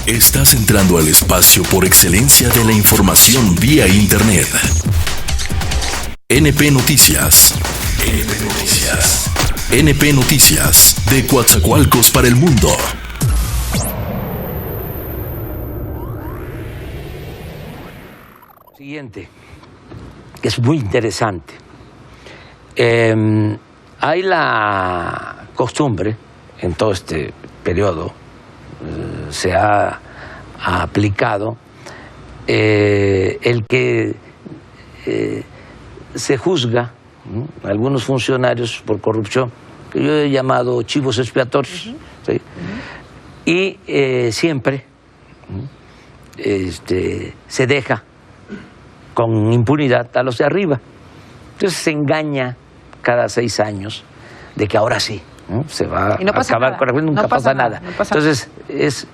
Estás entrando al espacio por excelencia de la información vía Internet. NP Noticias. NP Noticias. NP Noticias, de Coatzacoalcos para el mundo. Siguiente, que es muy interesante. Hay la costumbre, en todo este periodo, se ha aplicado el que se juzga a algunos funcionarios por corrupción, que yo he llamado chivos expiatorios, ¿sí? Y siempre se deja con impunidad a los de arriba. Entonces se engaña cada 6 años de que ahora sí, ¿no? Se va a acabar con la corrupción, nunca pasa nada. Entonces es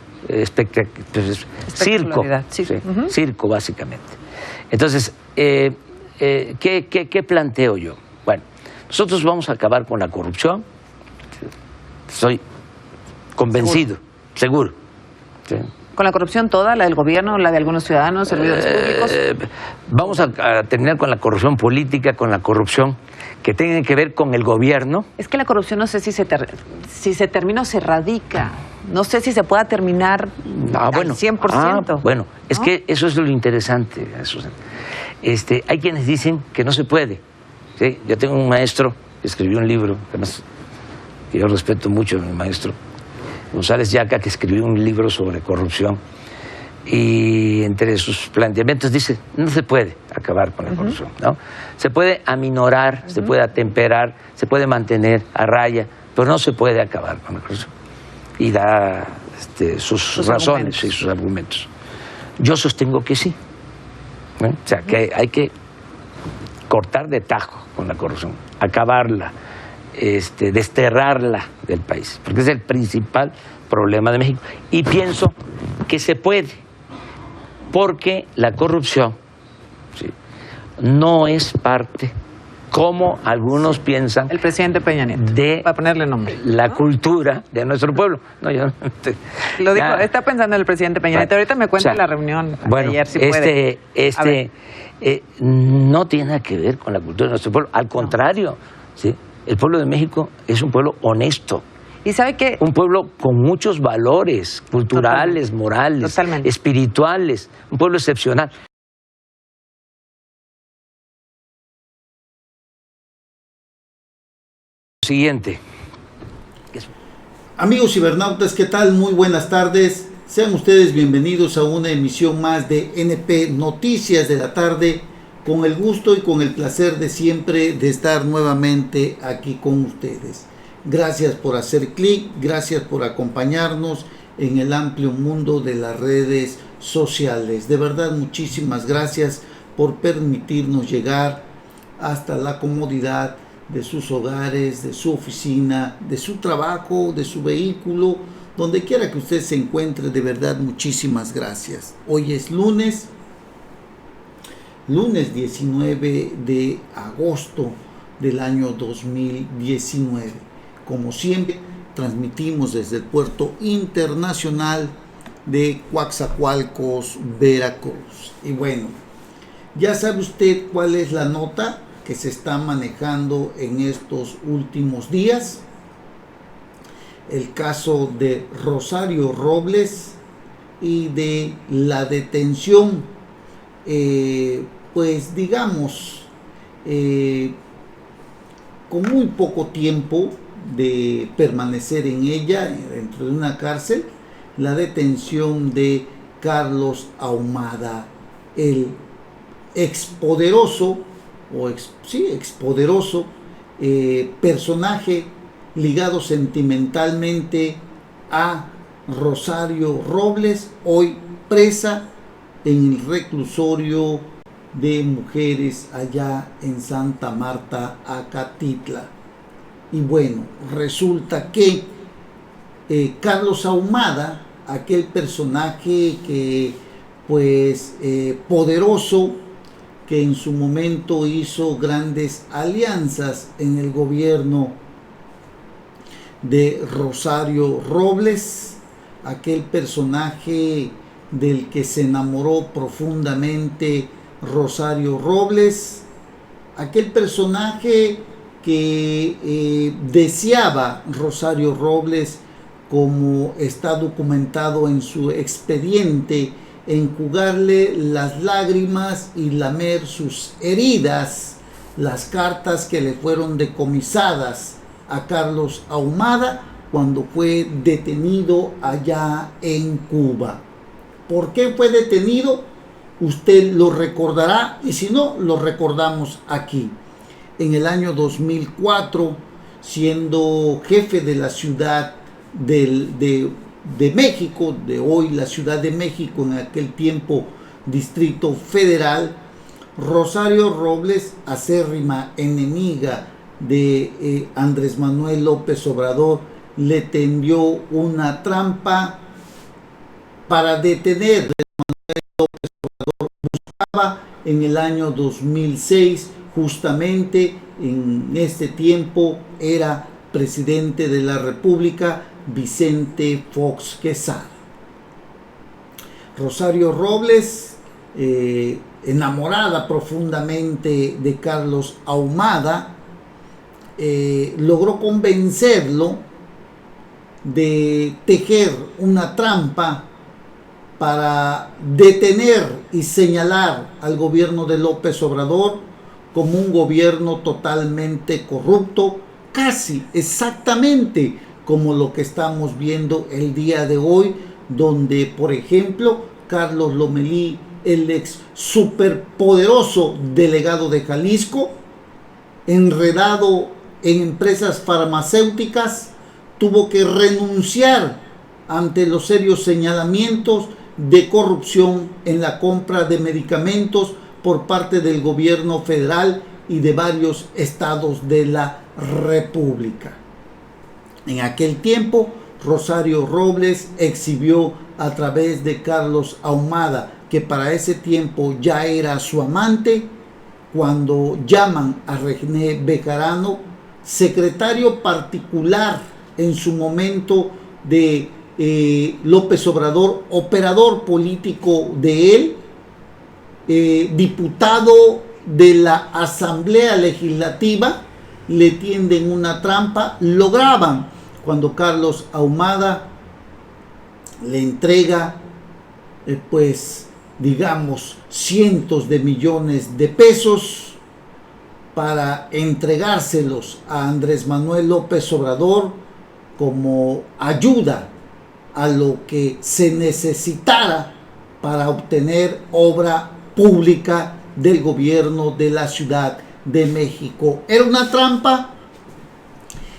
circo, sí, circo básicamente. Entonces, ¿qué planteo yo? Bueno, nosotros vamos a acabar con la corrupción, estoy convencido, seguro. ¿Sí? ¿Con la corrupción toda, la del gobierno, la de algunos ciudadanos, servidores públicos? Vamos a terminar con la corrupción política, con la corrupción que tiene que ver con el gobierno. Es que la corrupción no sé si se termina o se erradica. No sé si se pueda terminar al 100%. Bueno, es que eso es lo interesante. Hay quienes dicen que no se puede. ¿Sí? Yo tengo un maestro que escribió un libro, además que yo respeto mucho a mi maestro, González Yaca, que escribió un libro sobre corrupción, y entre sus planteamientos dice, no se puede acabar con la corrupción, ¿no? Se puede aminorar, se puede atemperar, se puede mantener a raya, pero no se puede acabar con la corrupción. Y da sus razones y sus argumentos. Yo sostengo que sí, ¿no? O sea, que hay que cortar de tajo con la corrupción, acabarla, desterrarla del país, porque es el principal problema de México. Y pienso que se puede, porque la corrupción, ¿sí?, no es parte, como algunos piensan, el presidente Peña Nieto, para ponerle nombre, la cultura de nuestro pueblo. No, yo lo dijo, está pensando en el presidente Peña Nieto. Ahorita me cuenta la reunión de ayer, si puede. No tiene nada que ver con la cultura de nuestro pueblo, al contrario, ¿sí? El pueblo de México es un pueblo honesto. ¿Y sabe qué? Un pueblo con muchos valores culturales, morales, espirituales, un pueblo excepcional. Siguiente. Amigos cibernautas, ¿qué tal? Muy buenas tardes. Sean ustedes bienvenidos a una emisión más de NP Noticias de la tarde, con el gusto y con el placer de siempre de estar nuevamente aquí con ustedes. Gracias por hacer clic, gracias por acompañarnos en el amplio mundo de las redes sociales. De verdad, muchísimas gracias por permitirnos llegar hasta la comodidad de sus hogares, de su oficina, de su trabajo, de su vehículo, donde quiera que usted se encuentre. De verdad, muchísimas gracias. Hoy es lunes 19 de agosto del año 2019. Como siempre, transmitimos desde el puerto internacional de Coatzacoalcos, Veracruz. Y bueno, ya sabe usted cuál es la nota que se está manejando en estos últimos días. El caso de Rosario Robles y de la detención, pues digamos, con muy poco tiempo de permanecer en ella, dentro de una cárcel, la detención de Carlos Ahumada, el expoderoso personaje ligado sentimentalmente a Rosario Robles, hoy presa en el reclusorio de mujeres allá en Santa Marta, Acatitla. Y bueno, resulta que Carlos Ahumada, aquel personaje que pues poderoso, que en su momento hizo grandes alianzas en el gobierno de Rosario Robles, aquel personaje del que se enamoró profundamente Rosario Robles, aquel personaje que deseaba Rosario Robles, como está documentado en su expediente, enjugarle las lágrimas y lamer sus heridas, las cartas que le fueron decomisadas a Carlos Ahumada cuando fue detenido allá en Cuba. ¿Por qué fue detenido? Usted lo recordará, y si no, lo recordamos aquí. En el año 2004, siendo jefe de la ciudad de México, de hoy la Ciudad de México, en aquel tiempo Distrito Federal, Rosario Robles, acérrima enemiga de Andrés Manuel López Obrador, le tendió una trampa para detener a Manuel López Obrador. Buscaba en el año 2006, justamente en este tiempo era presidente de la República Vicente Fox Quesada. Rosario Robles, enamorada profundamente de Carlos Ahumada, logró convencerlo de tejer una trampa para detener y señalar al gobierno de López Obrador como un gobierno totalmente corrupto, casi exactamente como lo que estamos viendo el día de hoy, donde, por ejemplo, Carlos Lomelí, el ex superpoderoso delegado de Jalisco, enredado en empresas farmacéuticas, tuvo que renunciar ante los serios señalamientos de corrupción en la compra de medicamentos por parte del gobierno federal y de varios estados de la República. En aquel tiempo, Rosario Robles exhibió a través de Carlos Ahumada, que para ese tiempo ya era su amante, cuando llaman a René Bejarano, secretario particular en su momento de López Obrador, operador político de él, diputado de la Asamblea Legislativa, le tienden una trampa, lo graban cuando Carlos Ahumada le entrega pues digamos cientos de millones de pesos para entregárselos a Andrés Manuel López Obrador como ayuda a lo que se necesitara para obtener obra pública del gobierno de la Ciudad de México. Era una trampa,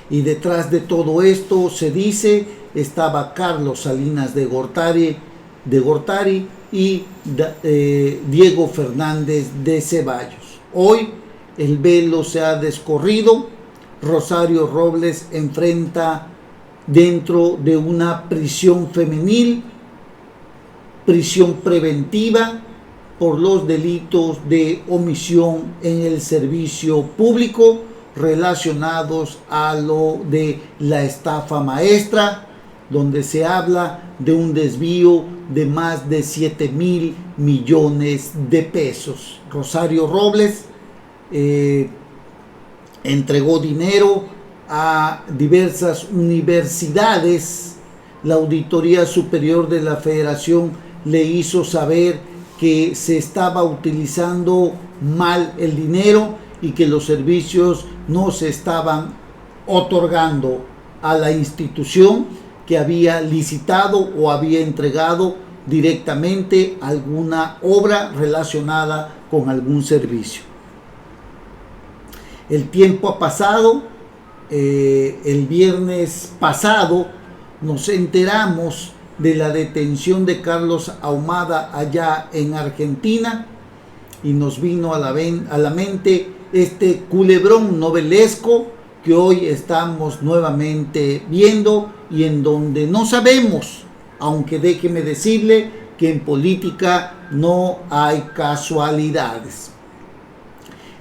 y detrás de todo esto, se dice, estaba Carlos Salinas de Gortari y Diego Fernández de Ceballos. Hoy el velo se ha descorrido. Rosario Robles enfrenta dentro de una prisión femenil, prisión preventiva por los delitos de omisión en el servicio público relacionados a lo de la estafa maestra, donde se habla de un desvío de más de 7,000 millones de pesos. Rosario Robles entregó dinero a diversas universidades. La Auditoría Superior de la Federación le hizo saber que se estaba utilizando mal el dinero y que los servicios no se estaban otorgando a la institución que había licitado o había entregado directamente alguna obra relacionada con algún servicio. El tiempo ha pasado. El viernes pasado nos enteramos de la detención de Carlos Ahumada allá en Argentina, y nos vino a la mente este culebrón novelesco que hoy estamos nuevamente viendo, y en donde no sabemos, aunque déjeme decirle que en política no hay casualidades.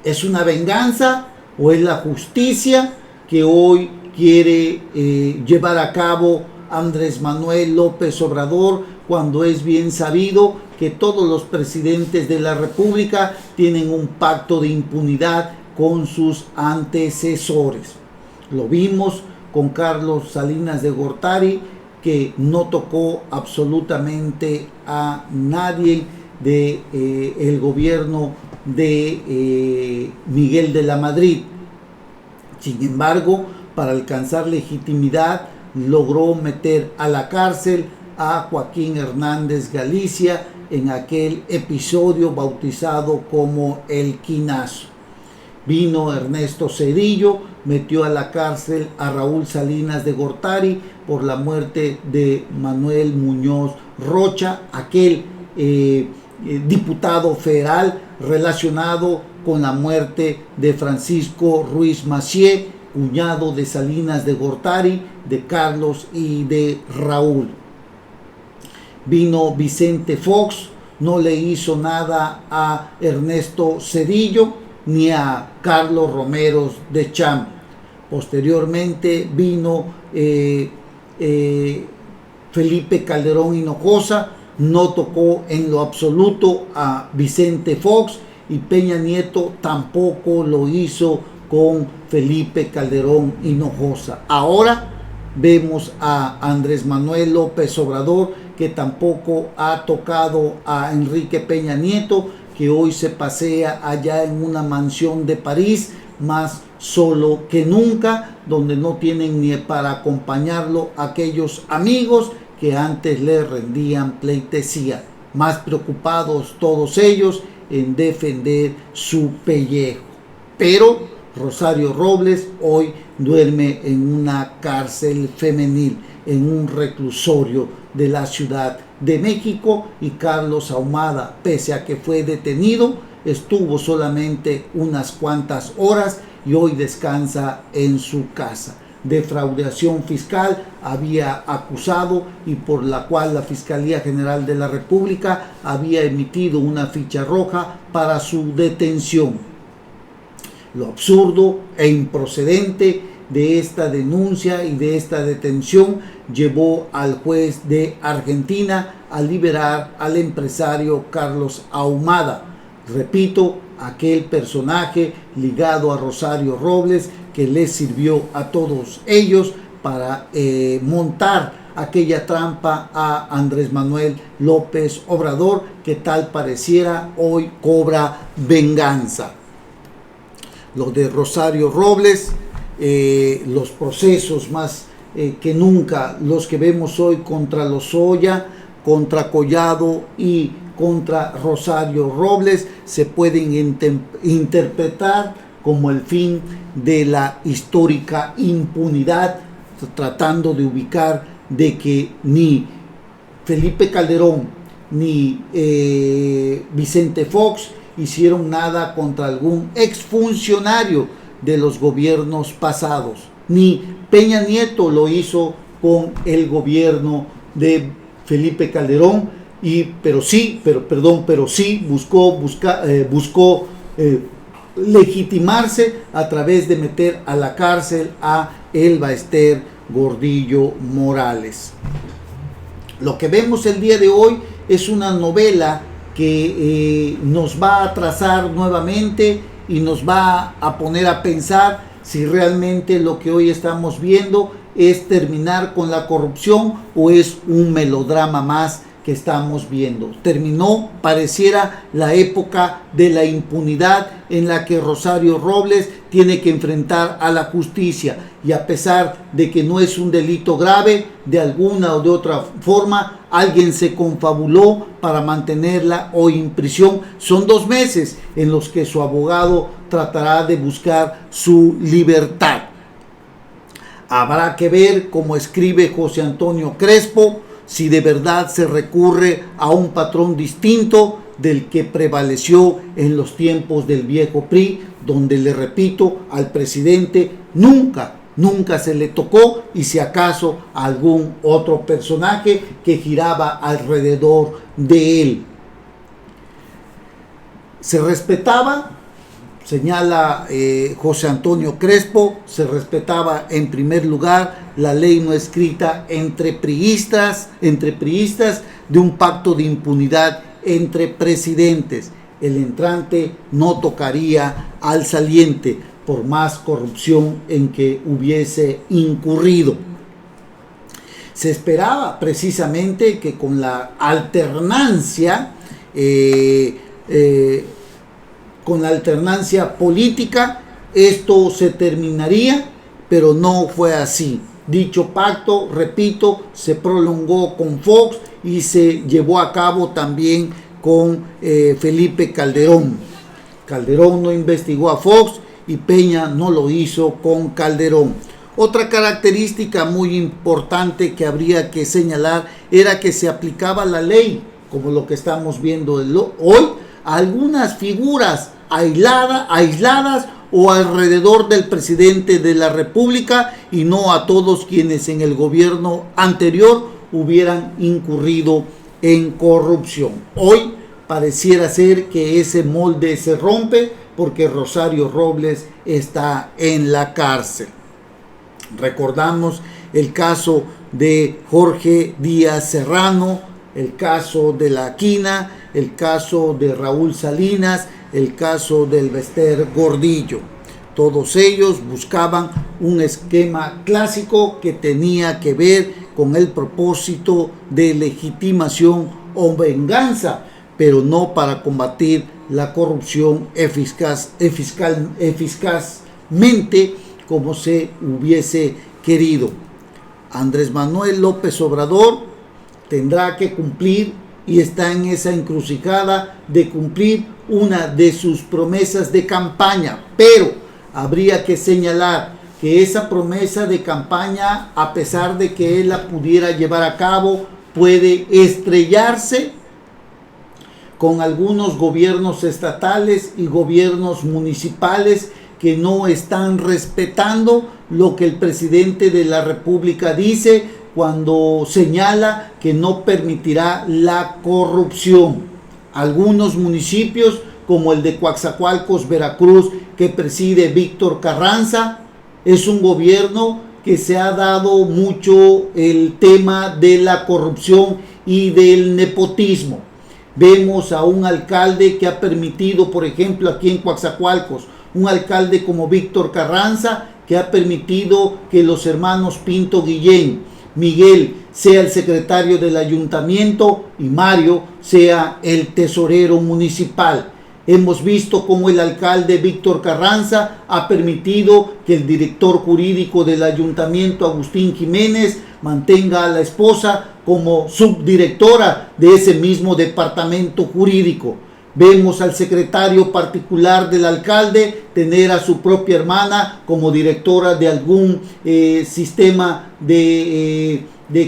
¿Es una venganza o es la justicia que hoy quiere llevar a cabo Andrés Manuel López Obrador, cuando es bien sabido que todos los presidentes de la República tienen un pacto de impunidad con sus antecesores. Lo vimos con Carlos Salinas de Gortari, que no tocó absolutamente a nadie del gobierno de Miguel de la Madrid. Sin embargo, para alcanzar legitimidad, logró meter a la cárcel a Joaquín Hernández Galicia en aquel episodio bautizado como el Quinazo. Vino Ernesto Zedillo, metió a la cárcel a Raúl Salinas de Gortari por la muerte de Manuel Muñoz Rocha, aquel diputado federal relacionado con la muerte de Francisco Ruiz Massieu, cuñado de Salinas de Gortari, de Carlos y de Raúl. Vino Vicente Fox, no le hizo nada a Ernesto Zedillo ni a Carlos Romero de Champ. Posteriormente vino Felipe Calderón Hinojosa, no tocó en lo absoluto a Vicente Fox, y Peña Nieto tampoco lo hizo con Felipe Calderón Hinojosa. Ahora vemos a Andrés Manuel López Obrador, que tampoco ha tocado a Enrique Peña Nieto, que hoy se pasea allá en una mansión de París, más solo que nunca, donde no tienen ni para acompañarlo aquellos amigos que antes le rendían pleitesía, más preocupados todos ellos en defender su pellejo. Pero Rosario Robles hoy duerme en una cárcel femenil, en un reclusorio de la Ciudad de México, y Carlos Ahumada, pese a que fue detenido, estuvo solamente unas cuantas horas y hoy descansa en su casa. Defraudación fiscal había acusado, y por la cual la Fiscalía General de la República había emitido una ficha roja para su detención. Lo absurdo e improcedente de esta denuncia y de esta detención llevó al juez de Argentina a liberar al empresario Carlos Ahumada. Repito, aquel personaje ligado a Rosario Robles, que les sirvió a todos ellos para montar aquella trampa a Andrés Manuel López Obrador, que tal pareciera hoy cobra venganza. Lo de Rosario Robles, los procesos más que nunca, los que vemos hoy contra Lozoya, contra Collado y contra Rosario Robles, se pueden interpretar como el fin de la histórica impunidad, tratando de ubicar de que ni Felipe Calderón ni Vicente Fox hicieron nada contra algún exfuncionario de los gobiernos pasados, ni Peña Nieto lo hizo con el gobierno de Felipe Calderón, pero sí buscó legitimarse a través de meter a la cárcel a Elba Ester Gordillo Morales. Lo que vemos el día de hoy es una novela que nos va a trazar nuevamente y nos va a poner a pensar si realmente lo que hoy estamos viendo es terminar con la corrupción o es un melodrama más que estamos viendo. Terminó, pareciera, la época de la impunidad en la que Rosario Robles tiene que enfrentar a la justicia, y a pesar de que no es un delito grave, de alguna o de otra forma alguien se confabuló para mantenerla hoy en prisión. Son 2 meses en los que su abogado tratará de buscar su libertad. Habrá que ver, como escribe José Antonio Crespo, si de verdad se recurre a un patrón distinto del que prevaleció en los tiempos del viejo PRI, donde, le repito, al presidente nunca se le tocó, y si acaso a algún otro personaje que giraba alrededor de él. Se respetaba señala José Antonio Crespo, se respetaba en primer lugar la ley no escrita entre priistas de un pacto de impunidad entre presidentes. El entrante no tocaría al saliente por más corrupción en que hubiese incurrido. Se esperaba precisamente que con la alternancia política esto se terminaría, pero no fue así. Dicho pacto, repito, se prolongó con Fox y se llevó a cabo también con Felipe Calderón. Calderón no investigó a Fox y Peña no lo hizo con Calderón. Otra característica muy importante que habría que señalar era que se aplicaba la ley, como lo que estamos viendo hoy, a algunas figuras aisladas o alrededor del presidente de la República y no a todos quienes en el gobierno anterior hubieran incurrido en corrupción. Hoy pareciera ser que ese molde se rompe porque Rosario Robles está en la cárcel. Recordamos el caso de Jorge Díaz Serrano, el caso de La Quina, el caso de Raúl Salinas, el caso del Bester Gordillo. Todos ellos buscaban un esquema clásico que tenía que ver con el propósito de legitimación o venganza, pero no para combatir la corrupción eficazmente como se hubiese querido. Andrés Manuel López Obrador tendrá que cumplir y está en esa encrucijada de cumplir una de sus promesas de campaña, pero habría que señalar que esa promesa de campaña, a pesar de que él la pudiera llevar a cabo, puede estrellarse con algunos gobiernos estatales y gobiernos municipales que no están respetando lo que el presidente de la República dice cuando señala que no permitirá la corrupción. Algunos municipios, como el de Coatzacoalcos, Veracruz, que preside Víctor Carranza, es un gobierno que se ha dado mucho el tema de la corrupción y del nepotismo. Vemos a un alcalde que ha permitido, por ejemplo, aquí en Coatzacoalcos, un alcalde como Víctor Carranza, que ha permitido que los hermanos Pinto Guillén, Miguel sea el secretario del ayuntamiento y Mario sea el tesorero municipal. Hemos visto cómo el alcalde Víctor Carranza ha permitido que el director jurídico del ayuntamiento, Agustín Jiménez, mantenga a la esposa como subdirectora de ese mismo departamento jurídico. Vemos al secretario particular del alcalde tener a su propia hermana como directora de algún sistema de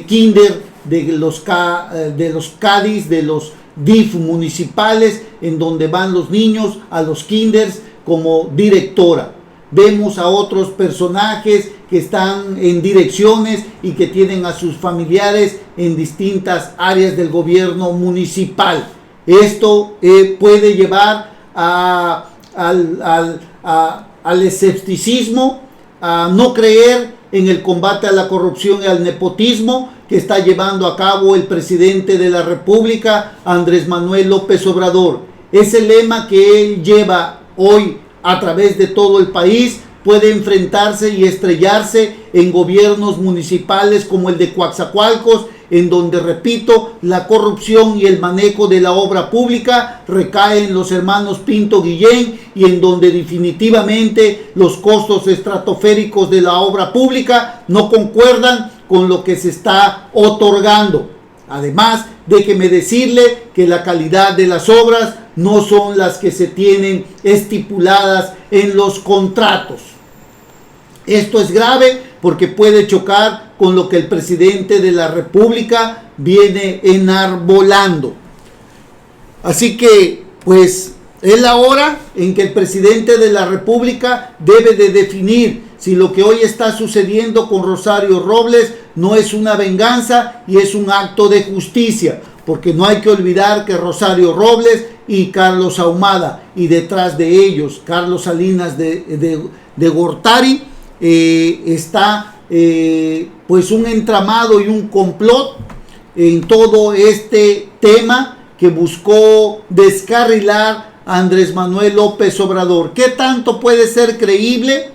kinder, de los CADIS, de los DIF municipales, en donde van los niños a los kinders como directora. Vemos a otros personajes que están en direcciones y que tienen a sus familiares en distintas áreas del gobierno municipal. Esto puede llevar al escepticismo, a no creer en el combate a la corrupción y al nepotismo que está llevando a cabo el presidente de la República, Andrés Manuel López Obrador. Ese lema que él lleva hoy a través de todo el país puede enfrentarse y estrellarse en gobiernos municipales como el de Coatzacoalcos, en donde, repito, la corrupción y el manejo de la obra pública recae en los hermanos Pinto Guillén y en donde definitivamente los costos estratosféricos de la obra pública no concuerdan con lo que se está otorgando. Además, déjeme decirle que la calidad de las obras no son las que se tienen estipuladas en los contratos. Esto es grave porque puede chocar con lo que el presidente de la República viene enarbolando. Así que, pues, es la hora en que el presidente de la República debe de definir si lo que hoy está sucediendo con Rosario Robles no es una venganza y es un acto de justicia, porque no hay que olvidar que Rosario Robles y Carlos Ahumada, y detrás de ellos Carlos Salinas de Gortari, está pues un entramado y un complot en todo este tema que buscó descarrilar a Andrés Manuel López Obrador. ¿Qué tanto puede ser creíble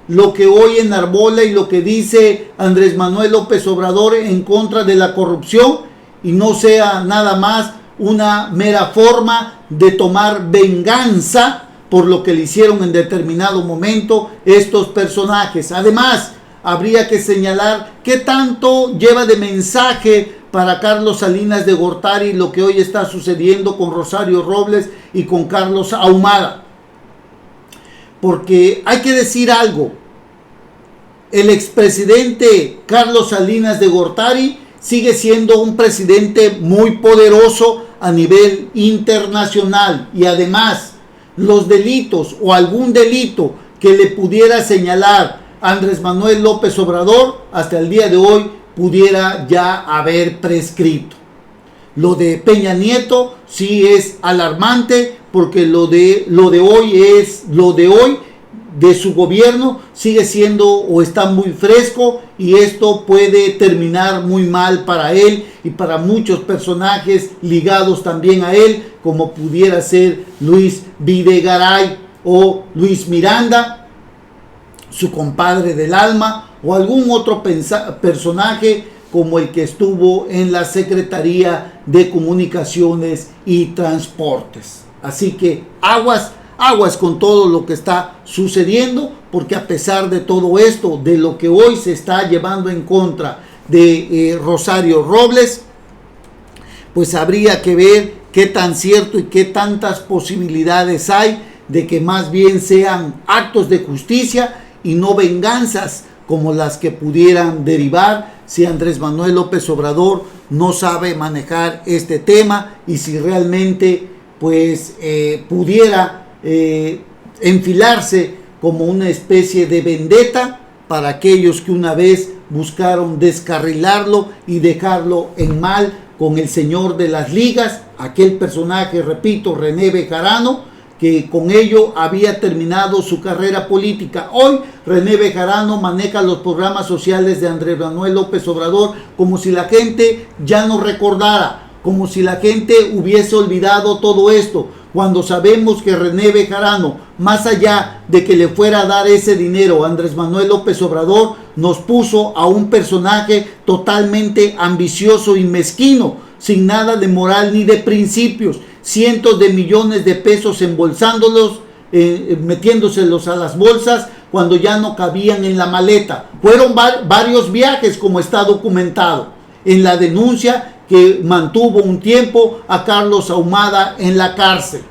lo que hoy enarbola y lo que dice Andrés Manuel López Obrador en contra de la corrupción y no sea nada más una mera forma de tomar venganza por lo que le hicieron en determinado momento estos personajes? Además, habría que señalar qué tanto lleva de mensaje para Carlos Salinas de Gortari lo que hoy está sucediendo con Rosario Robles y con Carlos Ahumada. Porque hay que decir algo, el expresidente Carlos Salinas de Gortari sigue siendo un presidente muy poderoso a nivel internacional, y además los delitos o algún delito que le pudiera señalar a Andrés Manuel López Obrador hasta el día de hoy pudiera ya haber prescrito. Lo de Peña Nieto sí es alarmante, porque lo de hoy de su gobierno sigue siendo o está muy fresco, y esto puede terminar muy mal para él y para muchos personajes ligados también a él, como pudiera ser Luis Videgaray o Luis Miranda, su compadre del alma, o algún otro personaje como el que estuvo en la Secretaría de Comunicaciones y Transportes. Así que aguas con todo lo que está sucediendo, porque a pesar de todo esto, de lo que hoy se está llevando en contra de Rosario Robles, pues habría que ver qué tan cierto y qué tantas posibilidades hay de que más bien sean actos de justicia y no venganzas como las que pudieran derivar si Andrés Manuel López Obrador no sabe manejar este tema, y si realmente pues pudiera enfilarse como una especie de vendetta para aquellos que una vez buscaron descarrilarlo y dejarlo en mal con el señor de las ligas, aquel personaje, repito, René Bejarano, que con ello había terminado su carrera política. Hoy René Bejarano maneja los programas sociales de Andrés Manuel López Obrador como si la gente ya no recordara, como si la gente hubiese olvidado todo esto, cuando sabemos que René Bejarano, más allá de que le fuera a dar ese dinero a Andrés Manuel López Obrador, nos puso a un personaje totalmente ambicioso y mezquino, sin nada de moral ni de principios, cientos de millones de pesos embolsándolos, metiéndoselos a las bolsas cuando ya no cabían en la maleta. Fueron varios viajes, como está documentado en la denuncia que mantuvo un tiempo a Carlos Ahumada en la cárcel.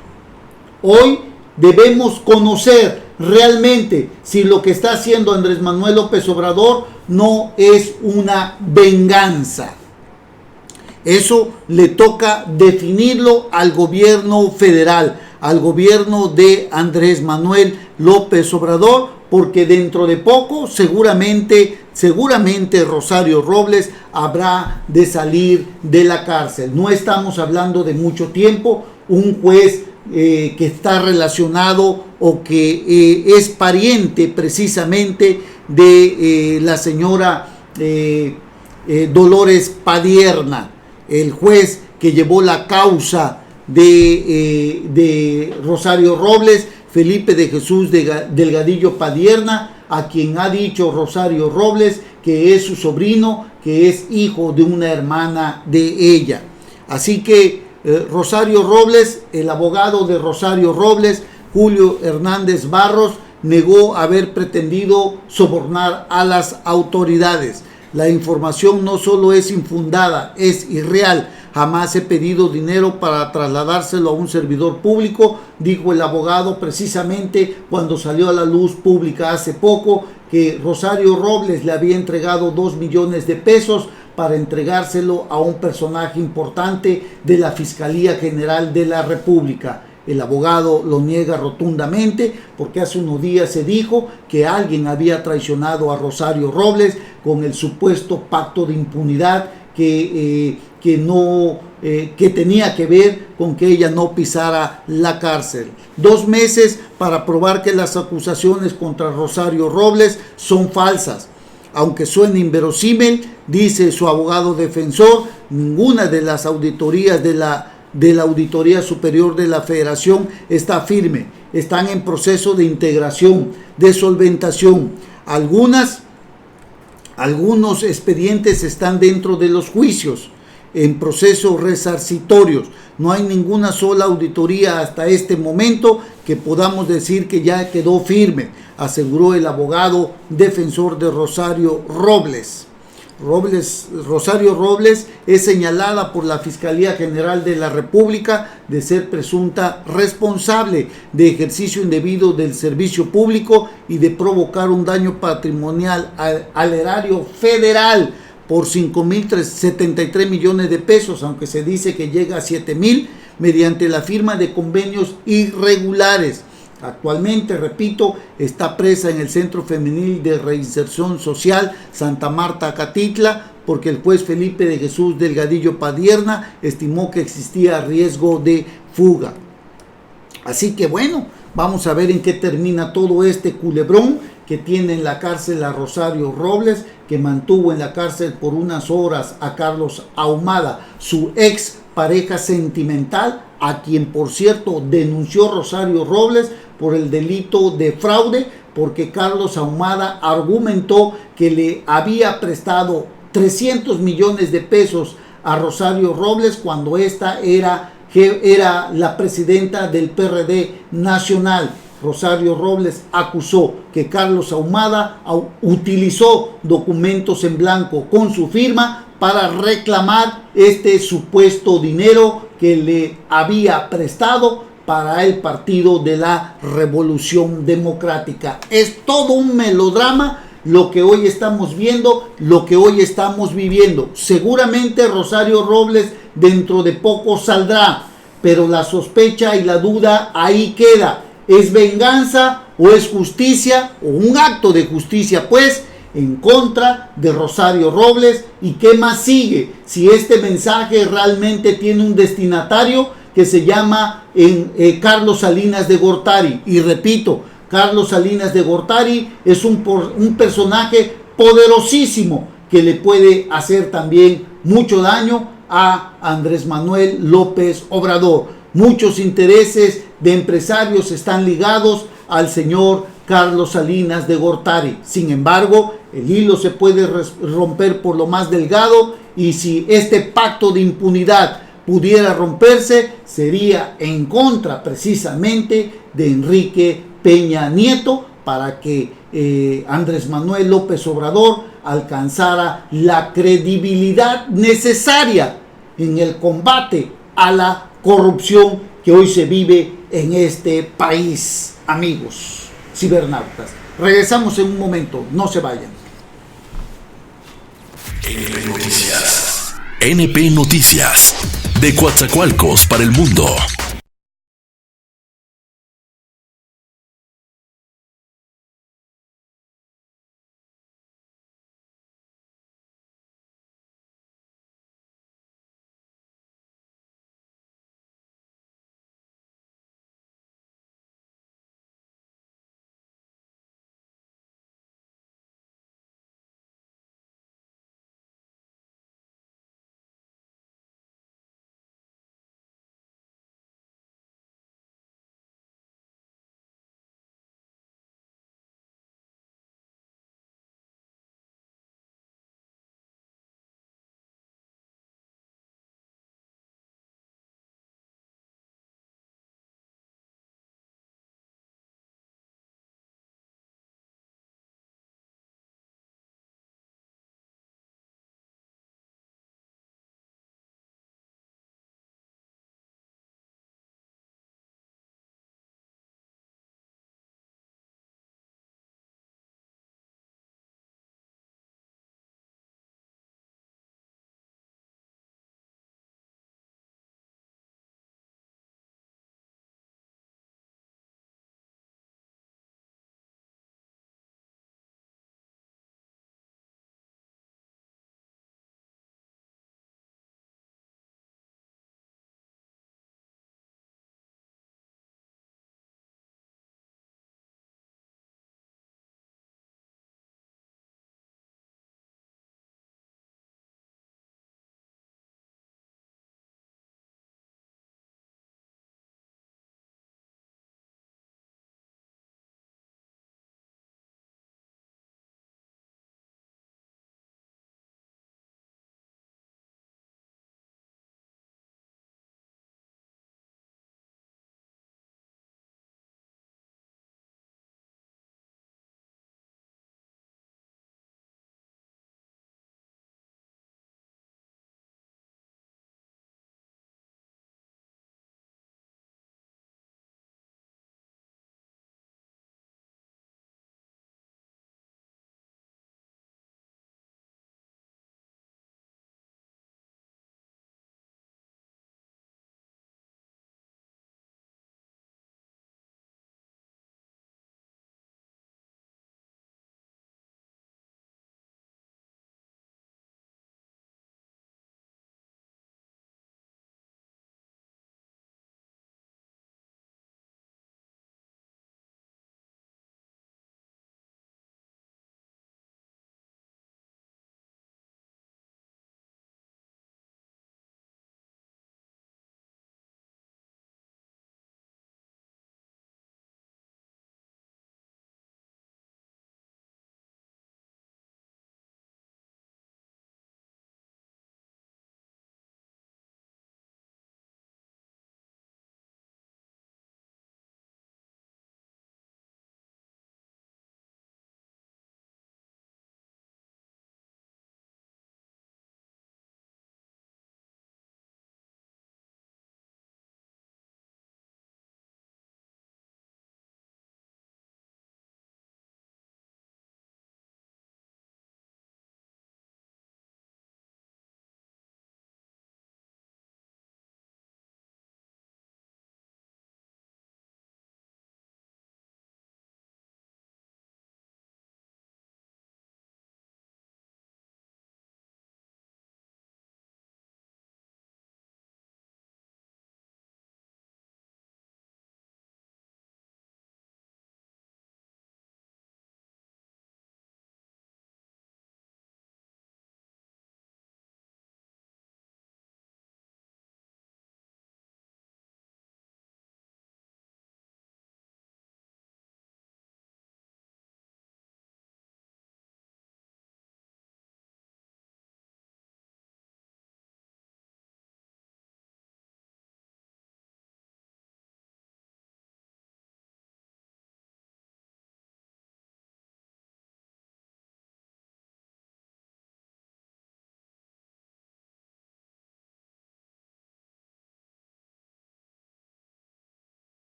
Hoy debemos conocer realmente si lo que está haciendo Andrés Manuel López Obrador no es una venganza. Eso le toca definirlo al gobierno federal, al gobierno de Andrés Manuel López Obrador, porque dentro de poco seguramente Rosario Robles habrá de salir de la cárcel. No estamos hablando de mucho tiempo. Un juez que está relacionado o que es pariente precisamente de la señora Dolores Padierna, el juez que llevó la causa de Rosario Robles, Felipe de Jesús Delgadillo Padierna, a quien ha dicho Rosario Robles que es su sobrino, que es hijo de una hermana de ella. Así que Rosario Robles, el abogado de Rosario Robles, Julio Hernández Barros, negó haber pretendido sobornar a las autoridades. La información no solo es infundada, es irreal. Jamás he pedido dinero para trasladárselo a un servidor público, dijo el abogado precisamente cuando salió a la luz pública hace poco que Rosario Robles le había entregado 2 millones de pesos para entregárselo a un personaje importante de la Fiscalía General de la República. El abogado lo niega rotundamente porque hace unos días se dijo que alguien había traicionado a Rosario Robles con el supuesto pacto de impunidad que no que tenía que ver con que ella no pisara la cárcel. 2 meses para probar que las acusaciones contra Rosario Robles son falsas. Aunque suene inverosímil, dice su abogado defensor, ninguna de las auditorías de la Auditoría Superior de la Federación está firme. Están en proceso de integración, de solventación. Algunos expedientes están dentro de los juicios, en procesos resarcitorios. No hay ninguna sola auditoría hasta este momento que podamos decir que ya quedó firme, aseguró el abogado defensor de Rosario Robles. Rosario Robles es señalada por la Fiscalía General de la República de ser presunta responsable de ejercicio indebido del servicio público y de provocar un daño patrimonial al erario federal por 5.073 millones de pesos, aunque se dice que llega a 7.000 mediante la firma de convenios irregulares. Actualmente, repito, está presa en el Centro Femenil de Reinserción Social Santa Marta, Acatitla, porque el juez Felipe de Jesús Delgadillo Padierna estimó que existía riesgo de fuga. Así que bueno, vamos a ver en qué termina todo este culebrón que tiene en la cárcel a Rosario Robles, que mantuvo en la cárcel por unas horas a Carlos Ahumada, su ex pareja sentimental, a quien por cierto denunció Rosario Robles por el delito de fraude, porque Carlos Ahumada argumentó que le había prestado 300 millones de pesos a Rosario Robles cuando esta era la presidenta del PRD nacional. Rosario Robles acusó que Carlos Ahumada utilizó documentos en blanco con su firma para reclamar este supuesto dinero que le había prestado para el Partido de la Revolución Democrática. Es todo un melodrama lo que hoy estamos viendo, lo que hoy estamos viviendo. Seguramente Rosario Robles dentro de poco saldrá, pero la sospecha y la duda ahí queda. ¿Es venganza o es justicia o un acto de justicia, pues, en contra de Rosario Robles? ¿Y qué más sigue? Si este mensaje realmente tiene un destinatario que se llama Carlos Salinas de Gortari. Y repito, Carlos Salinas de Gortari es un personaje poderosísimo que le puede hacer también mucho daño a Andrés Manuel López Obrador. Muchos intereses de empresarios están ligados al señor Carlos Salinas de Gortari. Sin embargo, el hilo se puede romper por lo más delgado, y si este pacto de impunidad pudiera romperse, sería en contra precisamente de Enrique Peña Nieto, para que Andrés Manuel López Obrador alcanzara la credibilidad necesaria en el combate a la corrupción que hoy se vive en este país. Amigos cibernautas, regresamos en un momento, no se vayan. NP Noticias. NP Noticias. De Coatzacoalcos para el mundo.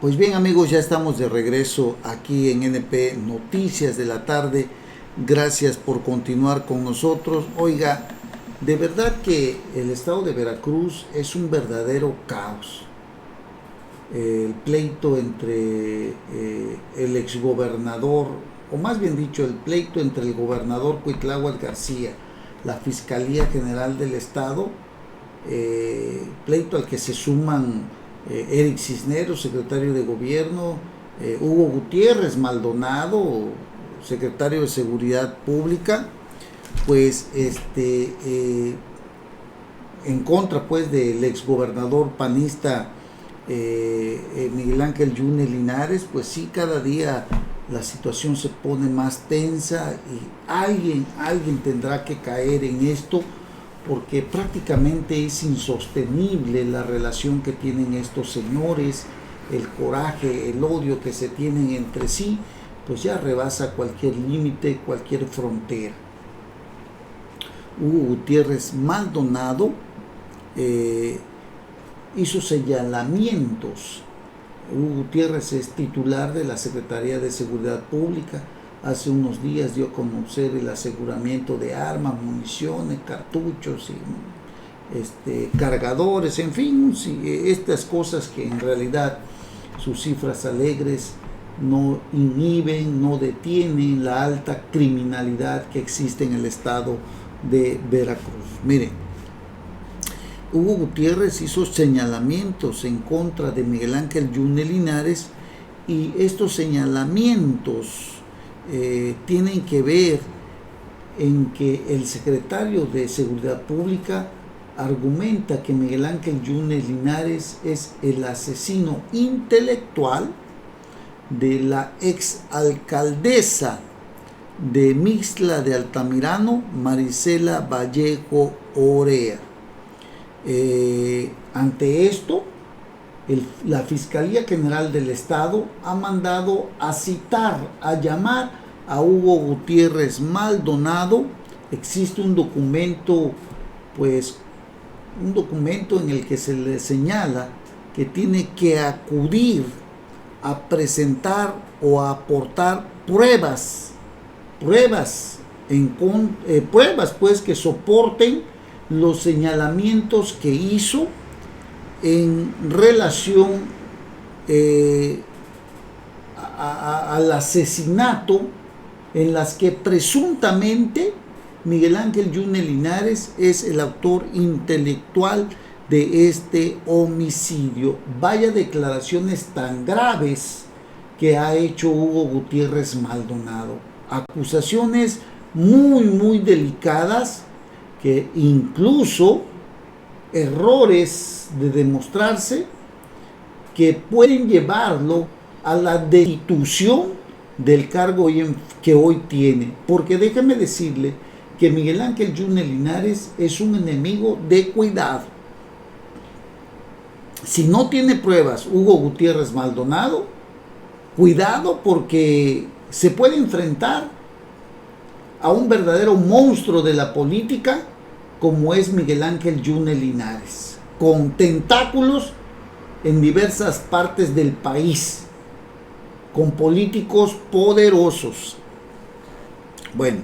Pues bien, amigos, ya estamos de regreso aquí en NP Noticias de la Tarde. Gracias por continuar con nosotros. Oiga, de verdad que el estado de Veracruz es un verdadero caos. El pleito entre el exgobernador, o más bien dicho, el pleito entre el gobernador Cuitláhuac García, la Fiscalía General del Estado, pleito al que se suman Eric Cisneros, secretario de Gobierno, Hugo Gutiérrez Maldonado, secretario de Seguridad Pública, pues en contra pues del exgobernador panista Miguel Ángel Yunes Linares. Pues sí, cada día la situación se pone más tensa y alguien tendrá que caer en esto, porque prácticamente es insostenible la relación que tienen estos señores, el coraje, el odio que se tienen entre sí, pues ya rebasa cualquier límite, cualquier frontera. Hugo Gutiérrez Maldonado hizo señalamientos. Hugo Gutiérrez es titular de la Secretaría de Seguridad Pública. Hace unos días dio a conocer el aseguramiento de armas, municiones, cartuchos y cargadores, en fin, estas cosas que en realidad sus cifras alegres no inhiben, no detienen la alta criminalidad que existe en el estado de Veracruz. Miren, Hugo Gutiérrez hizo señalamientos en contra de Miguel Ángel Yunes Linares, y estos señalamientos tienen que ver en que el secretario de Seguridad Pública argumenta que Miguel Ángel Yunes Linares es el asesino intelectual de la exalcaldesa de Mixtla de Altamirano, Marisela Vallejo Orea. Ante esto, la Fiscalía General del Estado ha mandado a citar, a llamar a Hugo Gutiérrez Maldonado. Existe un documento, en el que se le señala que tiene que acudir a presentar o a aportar pruebas pues que soporten los señalamientos que hizo en relación al asesinato, en las que presuntamente Miguel Ángel Yunes Linares es el autor intelectual de este homicidio. Vaya declaraciones tan graves que ha hecho Hugo Gutiérrez Maldonado. Acusaciones muy delicadas, que incluso errores de demostrarse que pueden llevarlo a la destitución del cargo que hoy tiene. Porque déjeme decirle que Miguel Ángel Yunes Linares es un enemigo de cuidado. Si no tiene pruebas Hugo Gutiérrez Maldonado, cuidado, porque se puede enfrentar a un verdadero monstruo de la política como es Miguel Ángel Yunes Linares, con tentáculos en diversas partes del país, con políticos poderosos. Bueno,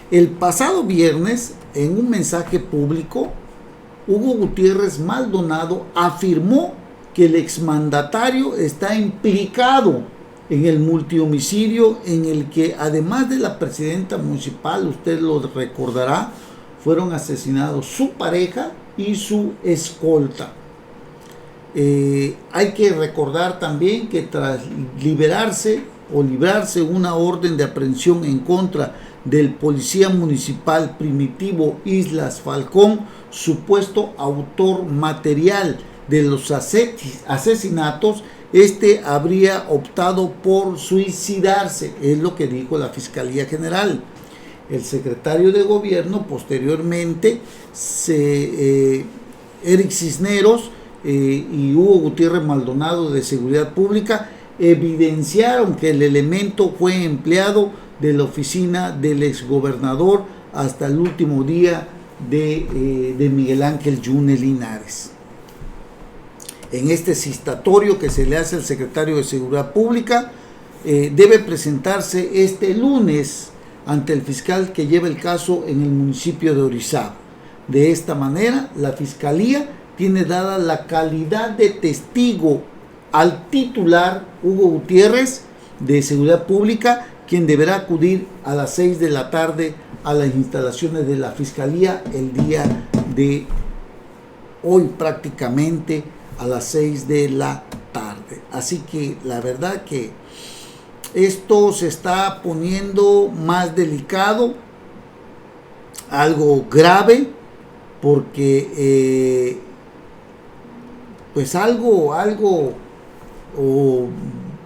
el pasado viernes, en un mensaje público, Hugo Gutiérrez Maldonado afirmó que el exmandatario está implicado en el multihomicidio en el que, además de la presidenta municipal, usted lo recordará, fueron asesinados su pareja y su escolta. Hay que recordar también que tras librarse una orden de aprehensión en contra del policía municipal Primitivo Islas Falcón, supuesto autor material de los asesinatos, habría optado por suicidarse, es lo que dijo la Fiscalía General. El secretario de Gobierno, posteriormente, Eric Cisneros y Hugo Gutiérrez Maldonado de Seguridad Pública evidenciaron que el elemento fue empleado de la oficina del exgobernador hasta el último día de Miguel Ángel Yunes Linares. en este citatorio que se le hace al secretario de Seguridad Pública, debe presentarse este lunes ante el fiscal que lleva el caso en el municipio de Orizaba. De esta manera, la Fiscalía tiene dada la calidad de testigo al titular Hugo Gutiérrez de Seguridad Pública, quien deberá acudir a las 6 de la tarde a las instalaciones de la Fiscalía el día de hoy, prácticamente a las 6 de la tarde. Así que la verdad que esto se está poniendo más delicado, algo grave, porque pues algo, o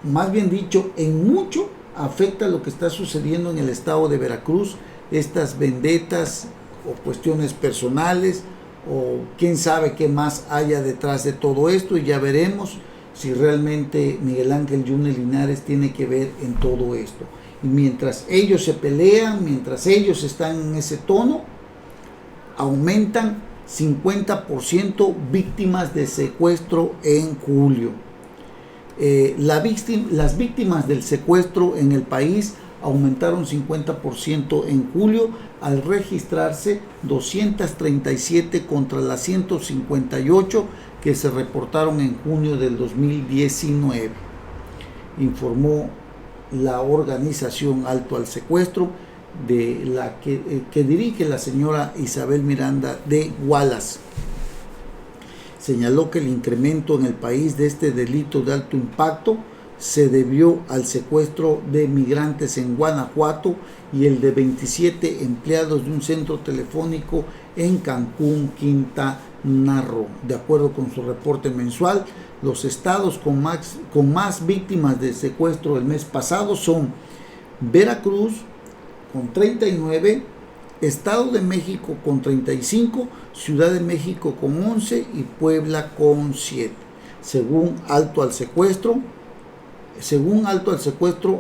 más bien dicho, en mucho afecta lo que está sucediendo en el estado de Veracruz, estas vendetas o cuestiones personales, o quién sabe qué más haya detrás de todo esto, y ya veremos si realmente Miguel Ángel Yunes Linares tiene que ver en todo esto. Y mientras ellos se pelean, mientras ellos están en ese tono, aumentan 50% víctimas de secuestro en julio. Las víctimas del secuestro en el país aumentaron 50% en julio, al registrarse 237 contra las 158 que se reportaron en junio del 2019, informó la organización Alto al Secuestro, de la que dirige la señora Isabel Miranda de Wallace. Señaló que el incremento en el país de este delito de alto impacto se debió al secuestro de migrantes en Guanajuato y el de 27 empleados de un centro telefónico en Cancún, Quintana Roo. De acuerdo con su reporte mensual, los estados con más víctimas de secuestro el mes pasado son Veracruz con 39, Estado de México con 35, Ciudad de México con 11 y Puebla con 7. Según Alto al Secuestro,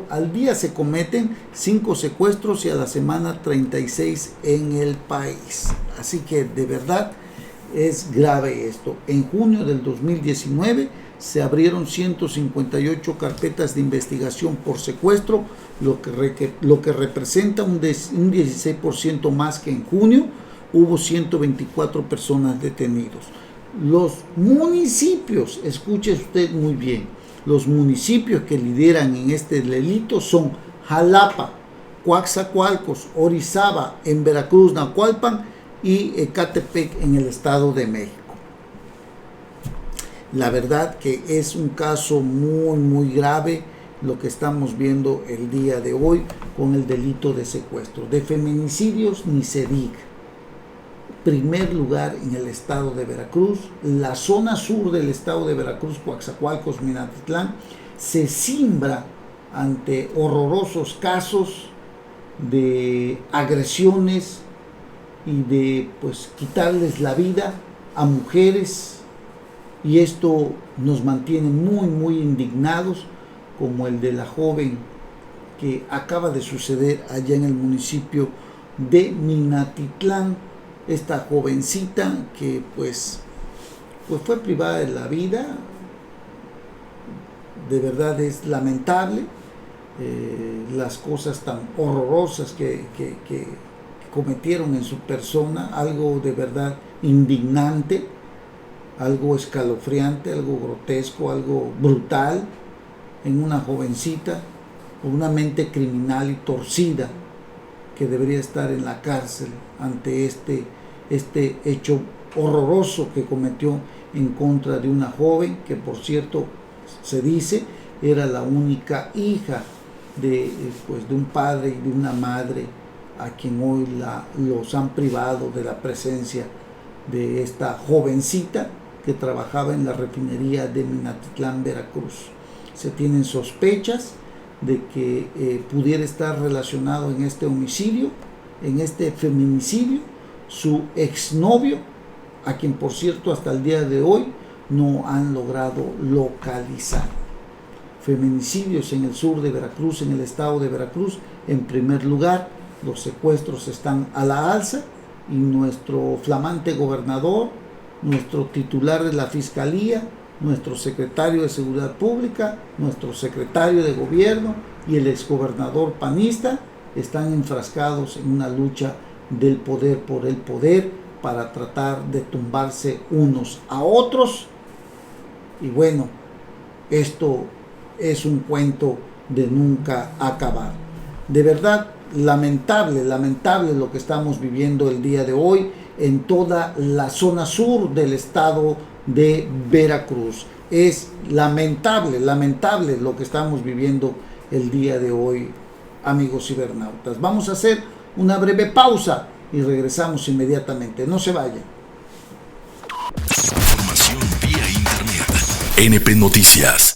al día se cometen 5 secuestros y a la semana 36 en el país. Así que de verdad es grave esto. En junio del 2019 se abrieron 158 carpetas de investigación por secuestro, lo que representa un 16% más que en junio. Hubo 124 personas detenidos. Los municipios, escuche usted muy bien, los municipios que lideran en este delito son Jalapa, Coatzacoalcos, Orizaba, en Veracruz, Naucalpan y Ecatepec en el Estado de México. La verdad que es un caso muy grave lo que estamos viendo el día de hoy con el delito de secuestro. De feminicidios ni se diga. Primer lugar en el estado de Veracruz, la zona sur del estado de Veracruz, Coatzacoalcos, Minatitlán, se cimbra ante horrorosos casos de agresiones y de quitarles la vida a mujeres, y esto nos mantiene muy indignados, como el de la joven que acaba de suceder allá en el municipio de Minatitlán. Esta jovencita que pues fue privada de la vida. De verdad es lamentable las cosas tan horrorosas que cometieron en su persona, algo de verdad indignante, algo escalofriante, algo grotesco, algo brutal en una jovencita con una mente criminal y torcida, que debería estar en la cárcel ante este hecho horroroso que cometió en contra de una joven que, por cierto, se dice era la única hija de un padre y de una madre a quien hoy los han privado de la presencia de esta jovencita que trabajaba en la refinería de Minatitlán, Veracruz. Se tienen sospechas de que pudiera estar relacionado en este homicidio, en este feminicidio, su exnovio, a quien por cierto hasta el día de hoy no han logrado localizar. Feminicidios en el sur de Veracruz, en el estado de Veracruz, en primer lugar. Los secuestros están a la alza y nuestro flamante gobernador, nuestro titular de la Fiscalía, nuestro secretario de Seguridad Pública, nuestro secretario de Gobierno y el exgobernador panista están enfrascados en una lucha del poder por el poder para tratar de tumbarse unos a otros. Y bueno, esto es un cuento de nunca acabar. De verdad, lamentable lo que estamos viviendo el día de hoy en toda la zona sur del estado de Veracruz. Es lamentable lo que estamos viviendo el día de hoy, amigos cibernautas. Vamos a hacer una breve pausa y regresamos inmediatamente. No se vayan. Información vía internet. NP Noticias.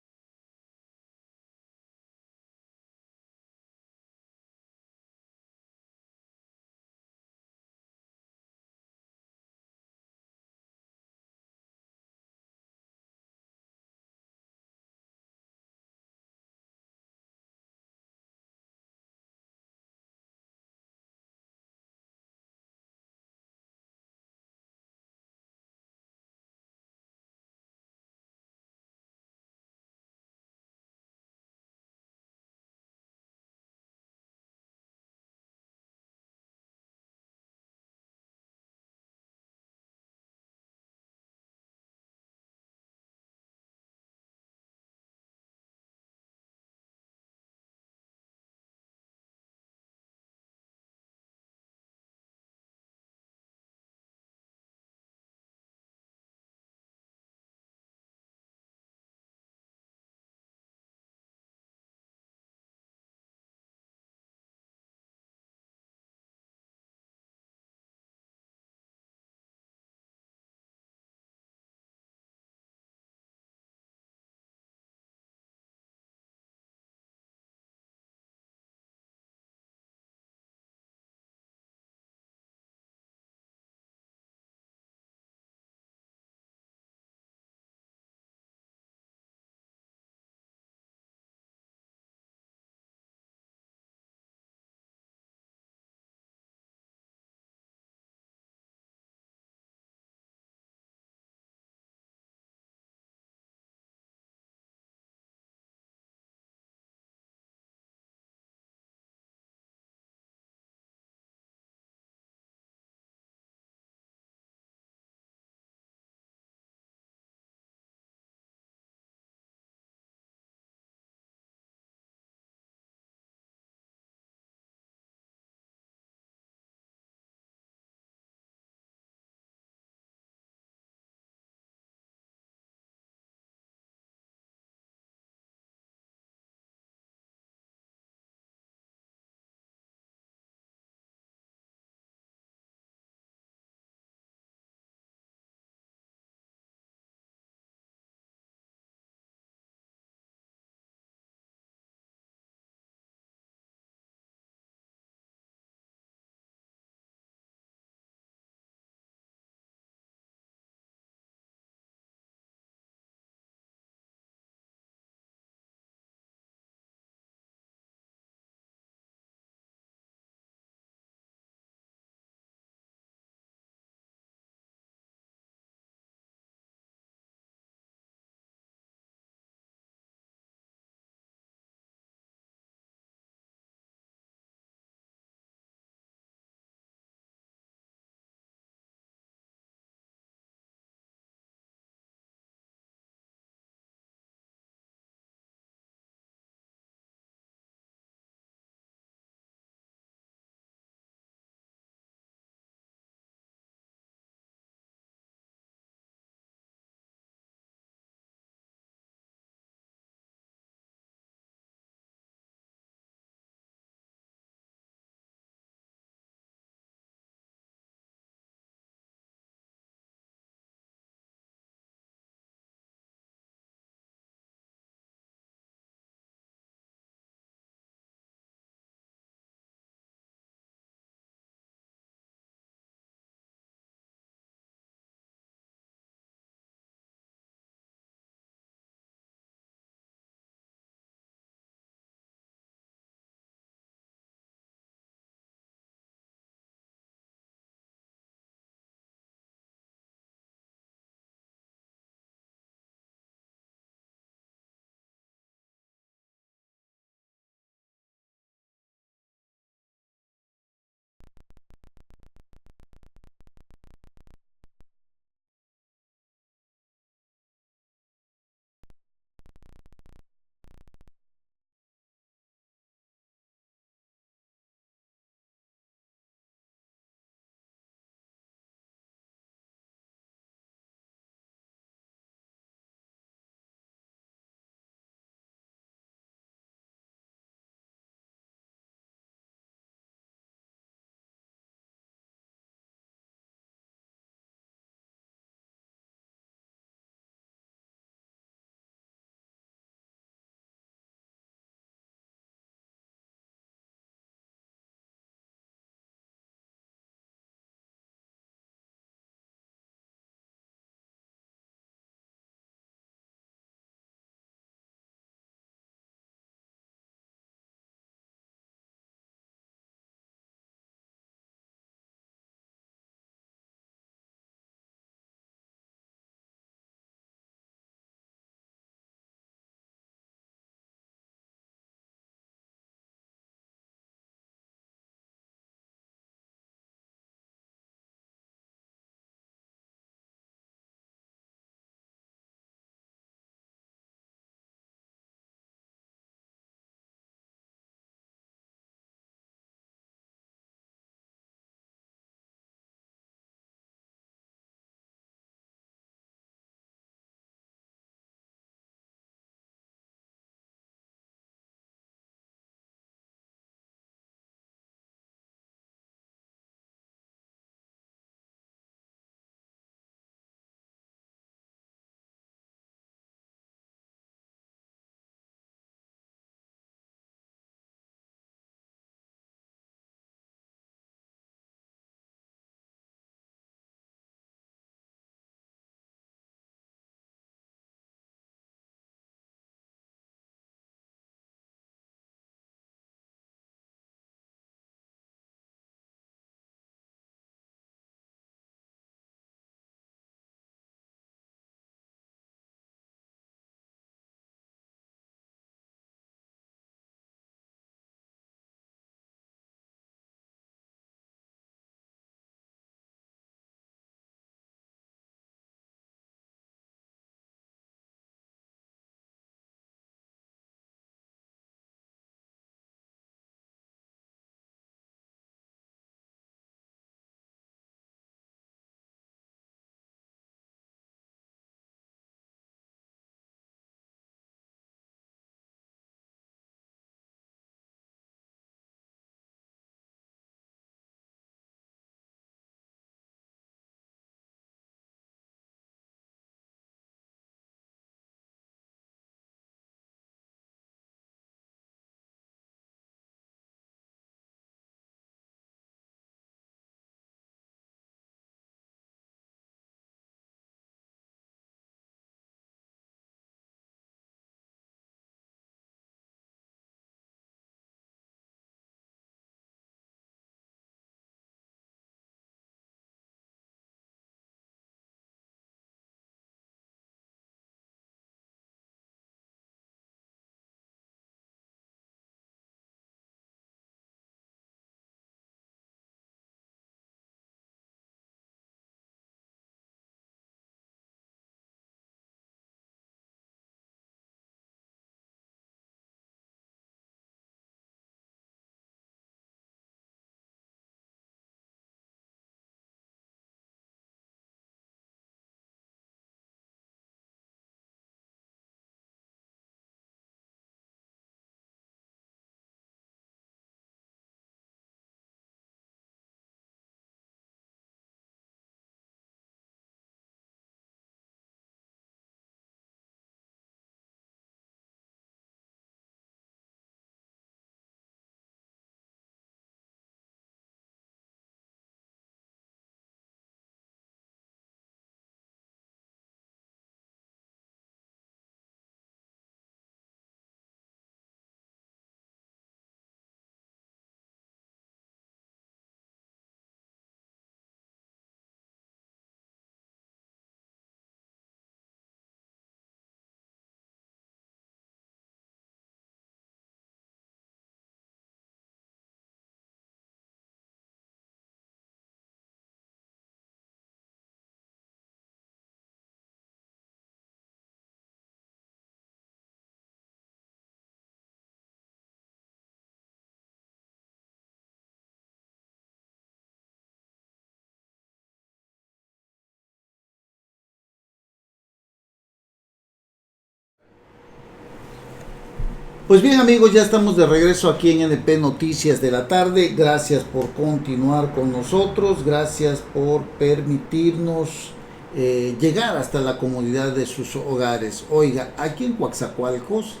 Pues bien, amigos, ya estamos de regreso aquí en NP Noticias de la tarde. Gracias por continuar con nosotros, gracias por permitirnos llegar hasta la comodidad de sus hogares. Oiga, aquí en Coatzacoalcos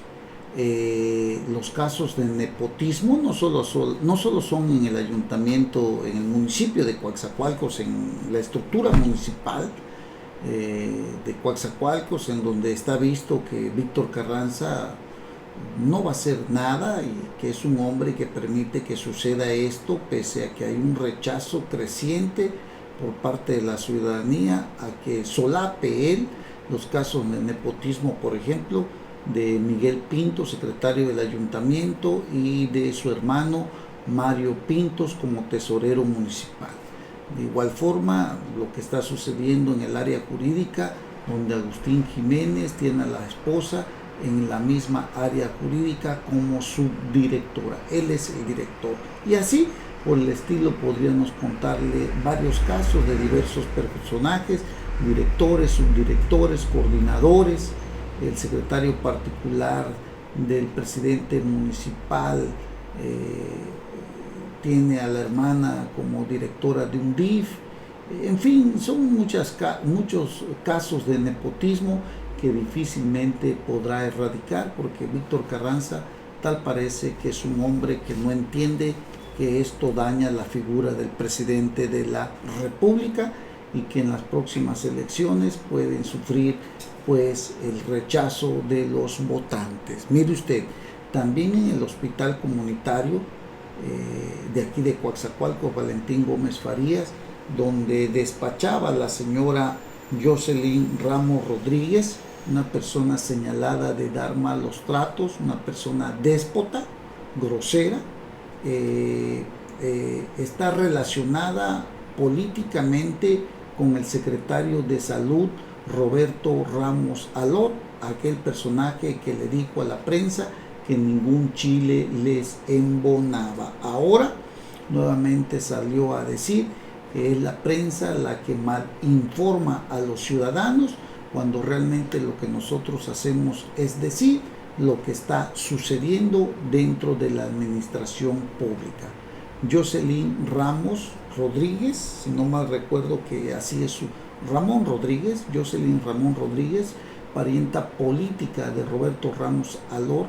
los casos de nepotismo no solo son en el ayuntamiento, en el municipio de Coatzacoalcos, en la estructura municipal de Coatzacoalcos, en donde está visto que Víctor Carranza no va a hacer nada y que es un hombre que permite que suceda esto, pese a que hay un rechazo creciente por parte de la ciudadanía a que solape él los casos de nepotismo, por ejemplo, de Miguel Pinto, secretario del ayuntamiento, y de su hermano Mario Pintos como tesorero municipal. De igual forma, lo que está sucediendo en el área jurídica, donde Agustín Jiménez tiene a la esposa en la misma área jurídica como subdirectora. Él es el director. Y así, por el estilo, podríamos contarle varios casos de diversos personajes, directores, subdirectores, coordinadores, el secretario particular del presidente municipal, tiene a la hermana como directora de un DIF. En fin, son muchos casos de nepotismo que difícilmente podrá erradicar, porque Víctor Carranza tal parece que es un hombre que no entiende que esto daña la figura del presidente de la República y que en las próximas elecciones pueden sufrir pues el rechazo de los votantes. Mire usted, también en el hospital comunitario de aquí de Coatzacoalcos, Valentín Gómez Farías, donde despachaba la señora Jocelyn Ramos Rodríguez, una persona señalada de dar malos tratos, una persona déspota, grosera, está relacionada políticamente con el secretario de Salud, Roberto Ramos Alor, aquel personaje que le dijo a la prensa que ningún chile les embonaba. Ahora nuevamente salió a decir que es la prensa la que mal informa a los ciudadanos, cuando realmente lo que nosotros hacemos es decir lo que está sucediendo dentro de la administración pública. Jocelyn Ramos Rodríguez, si no mal recuerdo que así es su Ramón Rodríguez, Jocelyn Ramón Rodríguez, parienta política de Roberto Ramos Alor,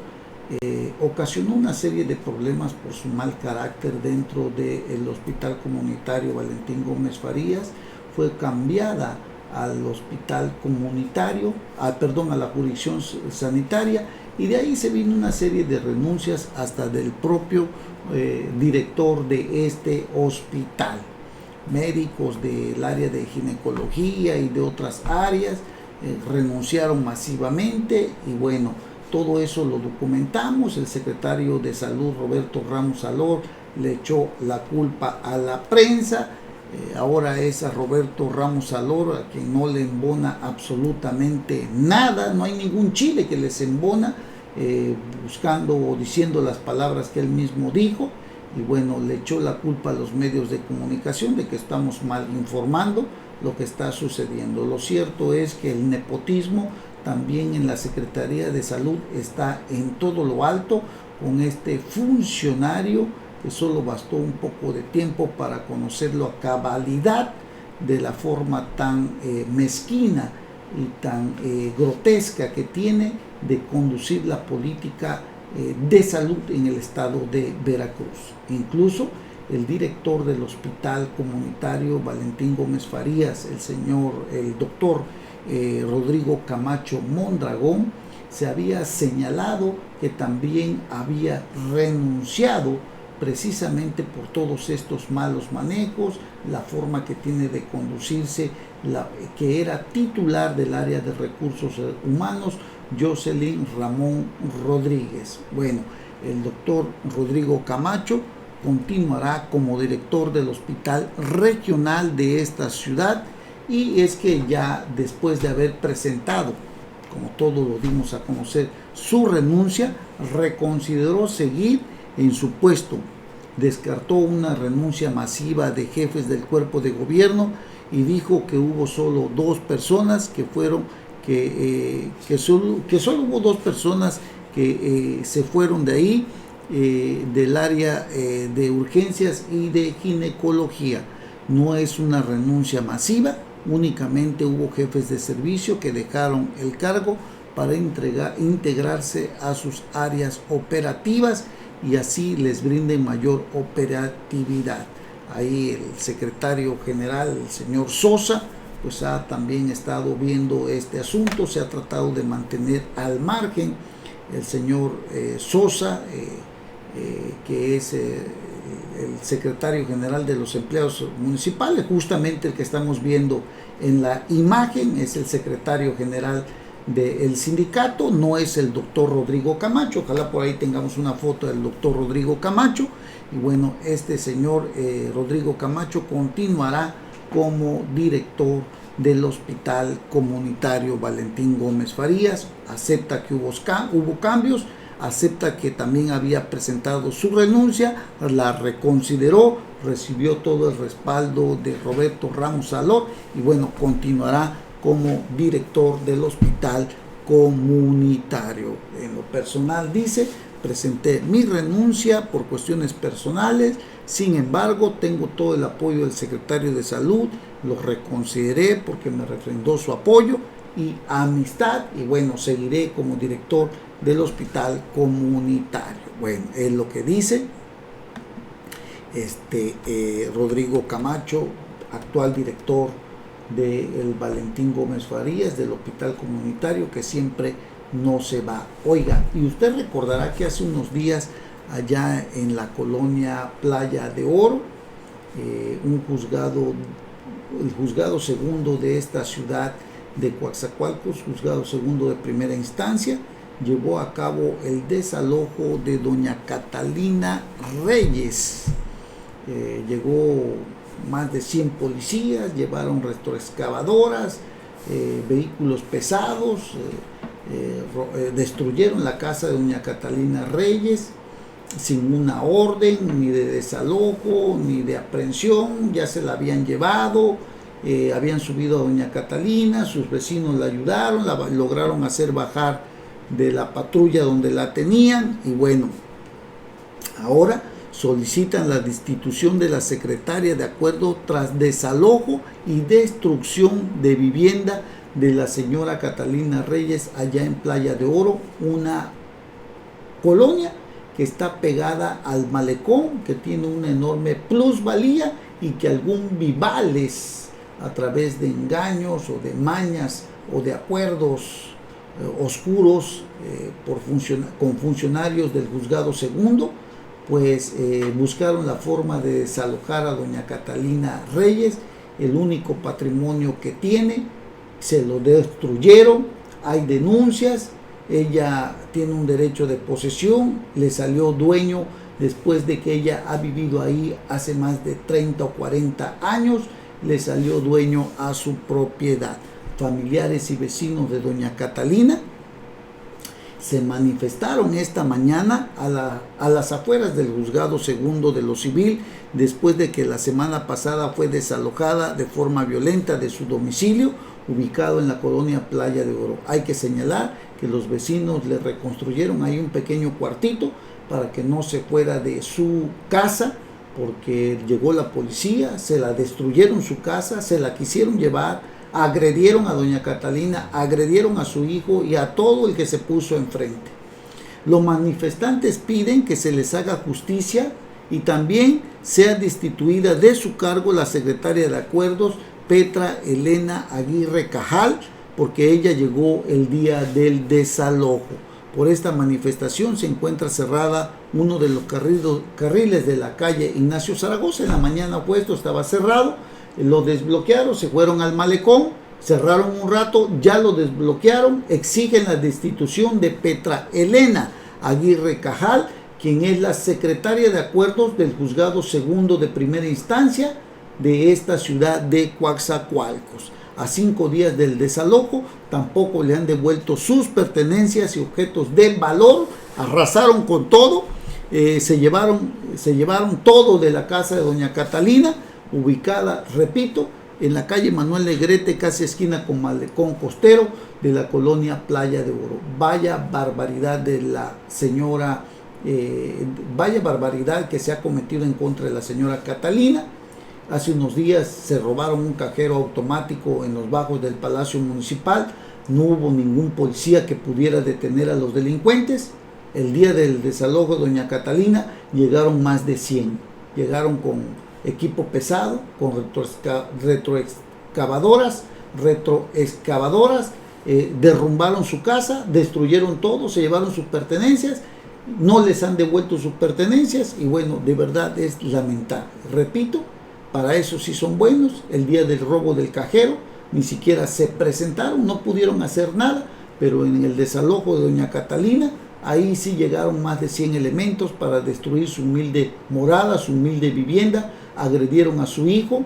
ocasionó una serie de problemas por su mal carácter dentro del hospital comunitario Valentín Gómez Farías. Fue cambiada al hospital comunitario, a la jurisdicción sanitaria, y de ahí se vino una serie de renuncias hasta del propio director de este hospital. Médicos del área de ginecología y de otras áreas renunciaron masivamente, y bueno, todo eso lo documentamos. El secretario de Salud, Roberto Ramos Alor, le echó la culpa a la prensa. Ahora es a Roberto Ramos Alor a quien no le embona absolutamente nada, no hay ningún chile que les embona, buscando o diciendo las palabras que él mismo dijo, y bueno, le echó la culpa a los medios de comunicación de que estamos mal informando lo que está sucediendo. Lo cierto es que el nepotismo también en la Secretaría de Salud está en todo lo alto, con este funcionario que solo bastó un poco de tiempo para conocerlo a cabalidad, de la forma tan mezquina y tan grotesca que tiene de conducir la política de salud en el estado de Veracruz. Incluso el director del hospital comunitario Valentín Gómez Farías, el doctor Rodrigo Camacho Mondragón, se había señalado que también había renunciado precisamente por todos estos malos manejos, la forma que tiene de conducirse, que era titular del área de recursos humanos, Jocelyn Ramón Rodríguez. Bueno, el doctor Rodrigo Camacho continuará como director del hospital regional de esta ciudad, y es que ya después de haber presentado, como todos lo dimos a conocer, su renuncia, reconsideró seguir en su puesto. Descartó una renuncia masiva de jefes del cuerpo de gobierno y dijo que hubo solo dos personas que solo hubo dos personas que se fueron de ahí, del área de urgencias y de ginecología. No es una renuncia masiva, únicamente hubo jefes de servicio que dejaron el cargo para integrarse a sus áreas operativas y así les brinden mayor operatividad. Ahí el secretario general, el señor Sosa, pues ha también estado viendo este asunto, se ha tratado de mantener al margen el señor Sosa, que es el secretario general de los empleados municipales, justamente el que estamos viendo en la imagen, es el secretario general del sindicato, no es el doctor Rodrigo Camacho. Ojalá por ahí tengamos una foto del doctor Rodrigo Camacho. Y bueno, este señor Rodrigo Camacho continuará como director del Hospital Comunitario Valentín Gómez Farías. Acepta que hubo cambios, acepta que también había presentado su renuncia, la reconsideró, recibió todo el respaldo de Roberto Ramos Salor y bueno, continuará como director del Hospital Comunitario. En lo personal, dice, presenté mi renuncia por cuestiones personales, sin embargo tengo todo el apoyo del secretario de Salud, lo reconsideré porque me refrendó su apoyo y amistad y bueno, seguiré como director del Hospital Comunitario. Bueno, es lo que dice Rodrigo Camacho, actual director del Valentín Gómez Farías, del Hospital Comunitario, que siempre no se va. Oiga, y usted recordará que hace unos días allá en la colonia Playa de Oro, el juzgado segundo de esta ciudad de Coatzacoalcos, juzgado segundo de primera instancia, llevó a cabo el desalojo de doña Catalina Reyes. Llegó más de 100 policías, llevaron retroexcavadoras, vehículos pesados, destruyeron la casa de doña Catalina Reyes sin una orden ni de desalojo ni de aprehensión. Ya se la habían llevado, habían subido a doña Catalina, sus vecinos la ayudaron, la lograron hacer bajar de la patrulla donde la tenían y bueno, ahora solicitan la destitución de la secretaria de acuerdo tras desalojo y destrucción de vivienda de la señora Catalina Reyes allá en Playa de Oro, una colonia que está pegada al malecón, que tiene una enorme plusvalía y que algún vivales a través de engaños o de mañas o de acuerdos oscuros con funcionarios del juzgado segundo, pues buscaron la forma de desalojar a doña Catalina Reyes, el único patrimonio que tiene, se lo destruyeron, hay denuncias, ella tiene un derecho de posesión, le salió dueño después de que ella ha vivido ahí hace más de 30 o 40 años, le salió dueño a su propiedad. Familiares y vecinos de doña Catalina se manifestaron esta mañana a las afueras del juzgado segundo de lo civil, después de que la semana pasada fue desalojada de forma violenta de su domicilio, ubicado en la colonia Playa de Oro. Hay que señalar que los vecinos le reconstruyeron ahí un pequeño cuartito para que no se fuera de su casa, porque llegó la policía, se la destruyeron su casa, se la quisieron llevar, agredieron a doña Catalina, agredieron a su hijo y a todo el que se puso enfrente. Los manifestantes piden que se les haga justicia y también sea destituida de su cargo la secretaria de Acuerdos, Petra Elena Aguirre Cajal, porque ella llegó el día del desalojo. Por esta manifestación se encuentra cerrada uno de los carriles de la calle Ignacio Zaragoza. En la mañana opuesto estaba cerrado, lo desbloquearon, se fueron al malecón, cerraron un rato, ya lo desbloquearon, exigen la destitución de Petra Elena Aguirre Cajal, quien es la secretaria de Acuerdos del juzgado segundo de primera instancia de esta ciudad de Coatzacoalcos. A 5 días del desalojo, tampoco le han devuelto sus pertenencias y objetos de valor, arrasaron con todo, se llevaron todo de la casa de doña Catalina, ubicada, repito, en la calle Manuel Negrete, casi esquina con Malecón Costero, de la colonia Playa de Oro. Vaya barbaridad de la señora, vaya barbaridad que se ha cometido en contra de la señora Catalina. Hace unos días se robaron un cajero automático en los bajos del Palacio Municipal. No hubo ningún policía que pudiera detener a los delincuentes. El día del desalojo de doña Catalina llegaron más de 100. Llegaron con equipo pesado, con retroexcavadoras, derrumbaron su casa, destruyeron todo, se llevaron sus pertenencias, no les han devuelto sus pertenencias y bueno, de verdad es lamentable. Repito, para eso sí son buenos. El día del robo del cajero ni siquiera se presentaron, no pudieron hacer nada, pero en el desalojo de doña Catalina, ahí sí llegaron más de 100 elementos para destruir su humilde morada, su humilde vivienda. Agredieron a su hijo,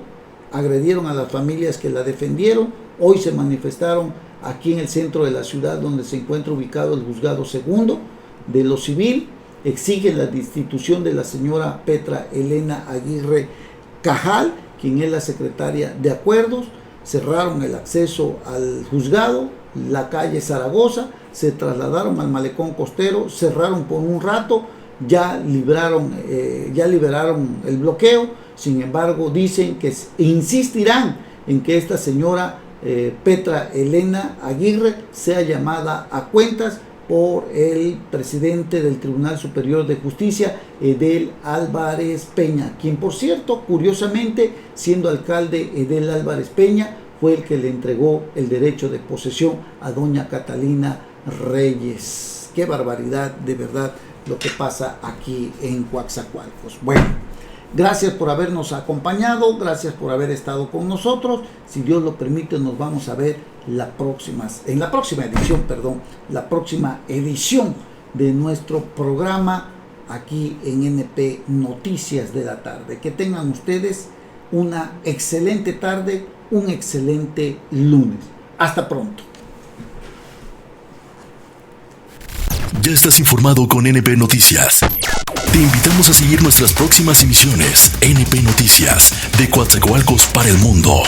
agredieron a las familias que la defendieron. Hoy se manifestaron aquí en el centro de la ciudad, donde se encuentra ubicado el juzgado segundo de lo civil. Exigen la destitución de la señora Petra Elena Aguirre Cajal, quien es la secretaria de acuerdos. Cerraron el acceso al juzgado, la calle Zaragoza, se trasladaron al Malecón Costero, cerraron por un rato, ya liberaron el bloqueo. Sin embargo, dicen que insistirán en que esta señora Petra Elena Aguirre sea llamada a cuentas por el presidente del Tribunal Superior de Justicia, Edel Álvarez Peña, quien, por cierto, curiosamente, siendo alcalde Edel Álvarez Peña, fue el que le entregó el derecho de posesión a doña Catalina Reyes. Qué barbaridad, de verdad, lo que pasa aquí en Coatzacoalcos. Bueno, gracias por habernos acompañado, gracias por haber estado con nosotros. Si Dios lo permite, nos vamos a ver en la próxima edición de nuestro programa aquí en NP Noticias de la Tarde. Que tengan ustedes una excelente tarde, un excelente lunes. Hasta pronto. Ya estás informado con NP Noticias. Te invitamos a seguir nuestras próximas emisiones. NP Noticias, de Coatzacoalcos para el mundo.